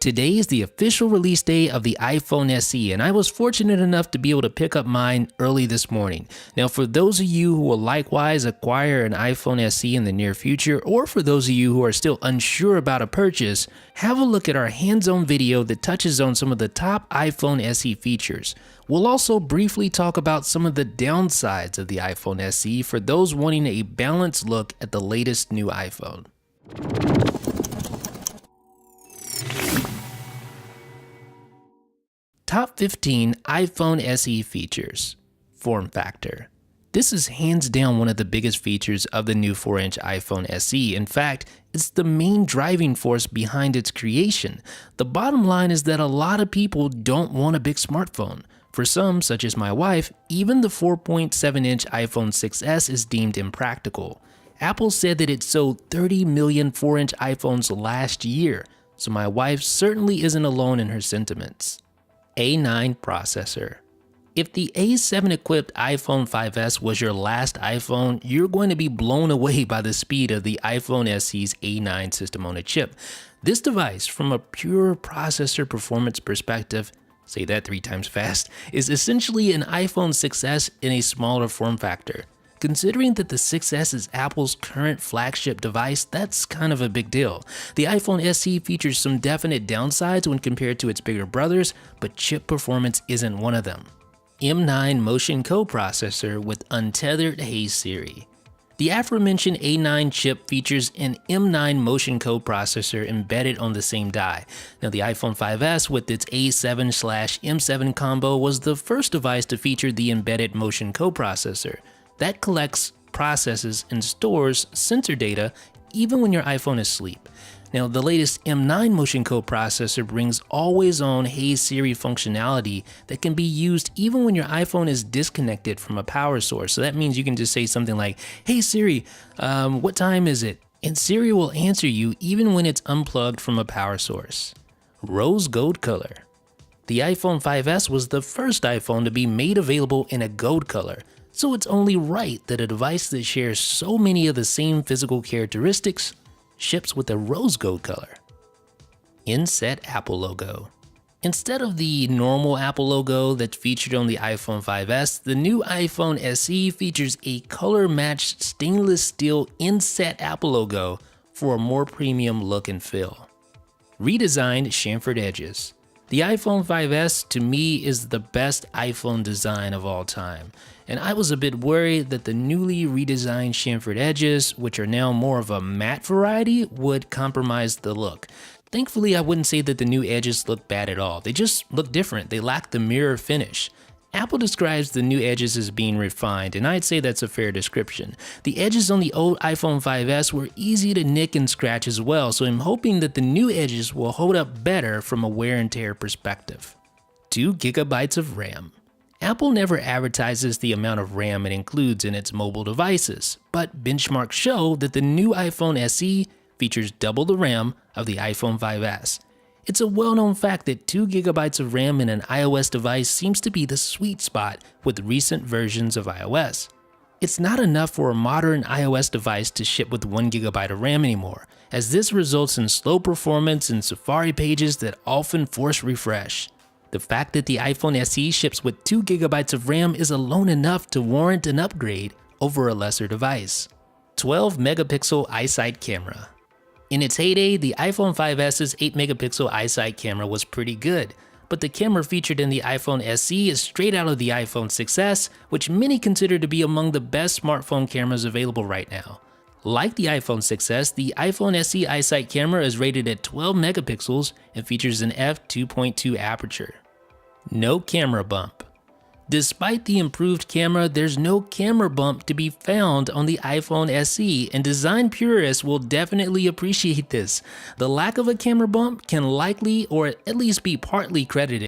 Today is the official release day of the iPhone SE, and I was fortunate enough to be able to pick up mine early this morning. Now, for those of you who will likewise acquire an iPhone SE in the near future, or for those of you who are still unsure about a purchase, have a look at our hands-on video that touches on some of the top iPhone SE features. We'll also briefly talk about some of the downsides of the iPhone SE for those wanting a balanced look at the latest new iPhone. Top 15 iPhone SE features. Form factor. This is hands down one of the biggest features of the new 4-inch iPhone SE. In fact, it's the main driving force behind its creation. The bottom line is that a lot of people don't want a big smartphone. For some, such as my wife, even the 4.7-inch iPhone 6s is deemed impractical. Apple said that it sold 30 million 4-inch iPhones last year, so my wife certainly isn't alone in her sentiments. A9 processor. If the A7 equipped iPhone 5s was your last iPhone, you're going to be blown away by the speed of the iPhone SE's A9 system on a chip. This device, from a pure processor performance perspective, say that 3 times fast, is essentially an iPhone 6s in a smaller form factor. Considering that the 6s is Apple's current flagship device, that's kind of a big deal. The iPhone SE features some definite downsides when compared to its bigger brothers, but chip performance isn't one of them. M9 Motion coprocessor with untethered Hey Siri. The aforementioned A9 chip features an M9 Motion coprocessor embedded on the same die. Now, the iPhone 5s with its A7/M7 combo was the first device to feature the embedded Motion coprocessor. That collects, processes, and stores sensor data even when your iPhone is asleep. Now, the latest M9 Motion coprocessor brings always-on Hey Siri functionality that can be used even when your iPhone is disconnected from a power source. So that means you can just say something like, "Hey Siri, what time is it?" And Siri will answer you even when it's unplugged from a power source. Rose gold color. The iPhone 5s was the first iPhone to be made available in a gold color. So it's only right that a device that shares so many of the same physical characteristics ships with a rose gold color. Inset Apple logo. Instead of the normal Apple logo that's featured on the iPhone 5s, the new iPhone SE features a color-matched stainless steel inset Apple logo for a more premium look and feel. Redesigned chamfered edges. The iPhone 5s, to me, is the best iPhone design of all time, and I was a bit worried that the newly redesigned chamfered edges, which are now more of a matte variety, would compromise the look. Thankfully, I wouldn't say that the new edges look bad at all. They just look different. They lack the mirror finish. Apple describes the new edges as being refined, and I'd say that's a fair description. The edges on the old iPhone 5s were easy to nick and scratch as well, so I'm hoping that the new edges will hold up better from a wear and tear perspective. 2 GB of RAM. Apple never advertises the amount of RAM it includes in its mobile devices, but benchmarks show that the new iPhone SE features double the RAM of the iPhone 5s. It's a well-known fact that 2 GB of RAM in an iOS device seems to be the sweet spot with recent versions of iOS. It's not enough for a modern iOS device to ship with 1 GB of RAM anymore, as this results in slow performance in Safari pages that often force refresh. The fact that the iPhone SE ships with 2 GB of RAM is alone enough to warrant an upgrade over a lesser device. 12-megapixel iSight camera. In its heyday, the iPhone 5s's 8-megapixel iSight camera was pretty good, but the camera featured in the iPhone SE is straight out of the iPhone 6s, which many consider to be among the best smartphone cameras available right now. Like the iPhone 6s, the iPhone SE iSight camera is rated at 12 megapixels and features an f2.2 aperture. No camera bump. Despite the improved camera, there's no camera bump to be found on the iPhone SE, and design purists will definitely appreciate this. The lack of a camera bump can likely or at least be partly credited